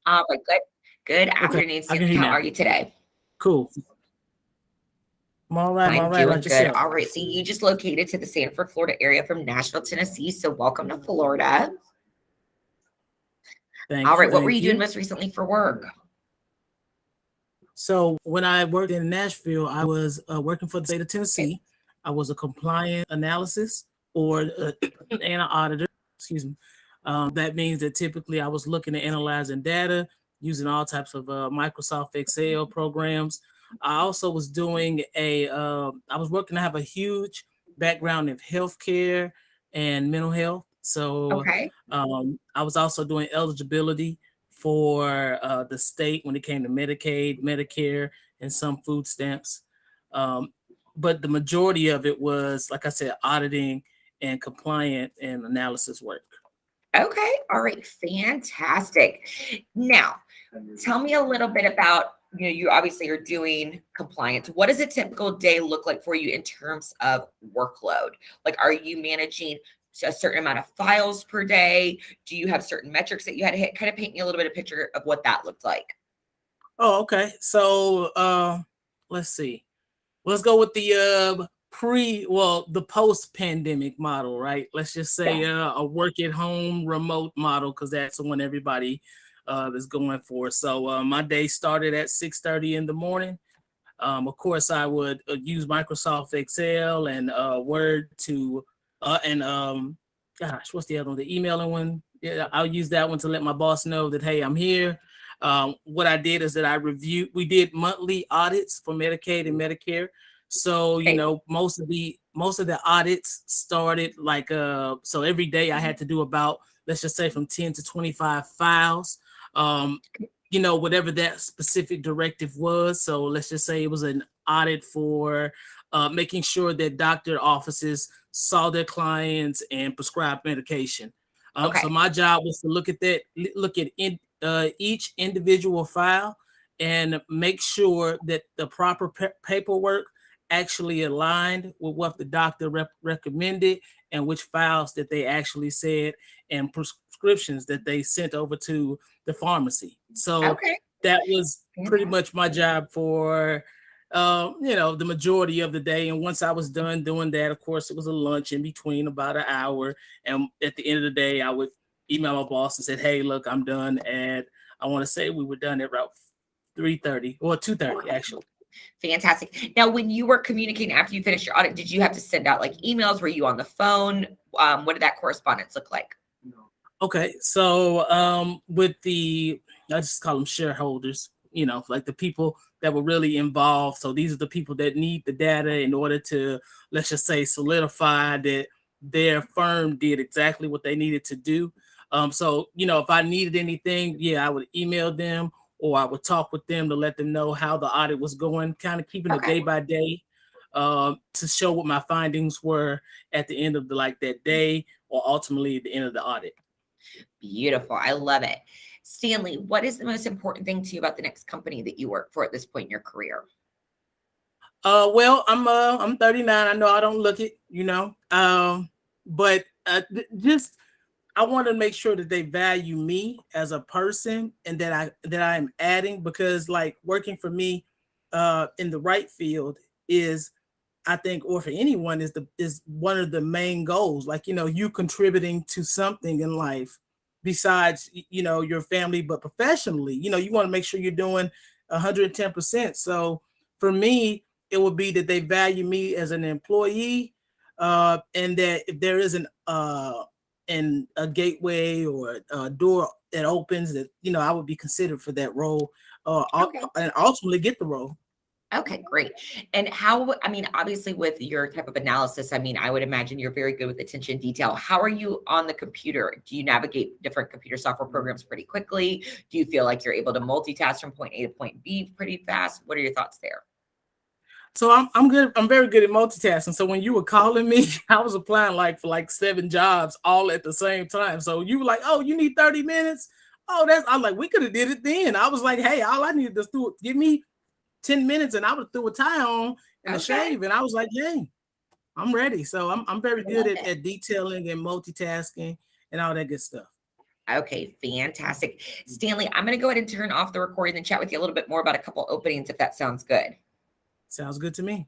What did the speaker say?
All right, good. Good Okay, afternoon, I can Stanley. hear you How now. are you today? Cool. I'm I'm all right. doing About good. yourself? All right, so you just located to the Sanford, Florida area from Nashville, Tennessee. So welcome to Florida. All Thank you. right, what were Thank you doing you. most recently for work? So when I worked in Nashville, I was working for the state of Okay. Tennessee. I was a compliance analysis or and an auditor. Excuse me. That means that typically I was looking at analyzing data using all types of Microsoft Excel programs. I also was doing I was working to have a huge background in healthcare and mental health. So Okay. I was also doing eligibility for the state when it came to Medicaid, Medicare, and some food stamps. Um, but the majority of it was, like I said, auditing and compliant and analysis work. Okay. All right. Fantastic. Now, tell me a little bit about, you obviously are doing compliance. What does a typical day look like for you in terms of workload? Like, are you managing a certain amount of files per day? Do you have certain metrics that you had to hit? Kind of paint me a little bit of picture of what that looked like. Oh, okay. So let's see. Let's go with the the post pandemic model, right? Let's just say Yes. a work at home remote model because that's the one everybody is going for. So my day started at 6:30 in the morning. Of course, I would use Microsoft Excel and Word to and gosh, what's the other one? The emailing one. Yeah, I'll use that one to let my boss know that hey, I'm here. What I did is that I reviewed. We did monthly audits for Medicaid and Medicare. So Okay. most of the audits started like so every day I had to do about, let's just say, from 10 to 25 files. Um, whatever that specific directive was. So let's just say it was an audit for making sure that doctor offices saw their clients and prescribed medication. So Okay. my job was to look at each individual file and make sure that the proper paperwork actually aligned with what the doctor recommended and which files that they actually said and prescriptions that they sent over to the pharmacy. So Okay. that was pretty Fantastic. much my job for the majority of the day. And once I was done doing that, of course, it was a lunch in between about an hour. And at the end of the day, I would email my boss and said, "Hey, look, I'm done." And I want to say we were done at about 3:30 or 2:30 actually. Fantastic. Now, when you were communicating after you finished your audit, did you have to send out like emails? Were you on the phone? What did that correspondence look like? Okay, so with I just call them shareholders, like the people that were really involved. So these are the people that need the data in order to, let's just say, solidify that their firm did exactly what they needed to do. So if I needed anything, yeah, I would email them or I would talk with them to let them know how the audit was going, kind of keeping it Okay. day by day, to show what my findings were at the end of that day or ultimately at the end of the audit. Beautiful. I love it. Stanley, what is the most important thing to you about the next company that you work for at this point in your career? Well, I'm 39. I know I don't look it, but just I want to make sure that they value me as a person and that I am adding because like working for me in the right field is I think, or for anyone, is one of the main goals. Like you contributing to something in life besides your family, but professionally. You want to make sure you're doing 110%. So for me, it would be that they value me as an employee, and that if there is a gateway or a door that opens, that I would be considered for that role, Okay. and ultimately get the role. Okay, great. And how, I mean, obviously, with your type of analysis, I mean, I would imagine you're very good with attention detail. How are you on the computer? Do you navigate different computer software programs pretty quickly? Do you feel like you're able to multitask from point A to point B pretty fast? What are your thoughts there? So I'm good. I'm very good at multitasking. So when you were calling me, I was applying like for like 7 jobs all at the same time. So you were like, "Oh, you need 30 minutes." Oh, I'm like, we could have did it then. I was like, "Hey, all I needed to do give me 10 minutes and I would have threw a tie on and a Okay. shave." And I was like, "Hey, I'm ready." So I'm very I good love at, it. at detailing and multitasking and all that good stuff. Okay, fantastic. Stanley, I'm going to go ahead and turn off the recording and chat with you a little bit more about a couple openings if that sounds good. Sounds good to me.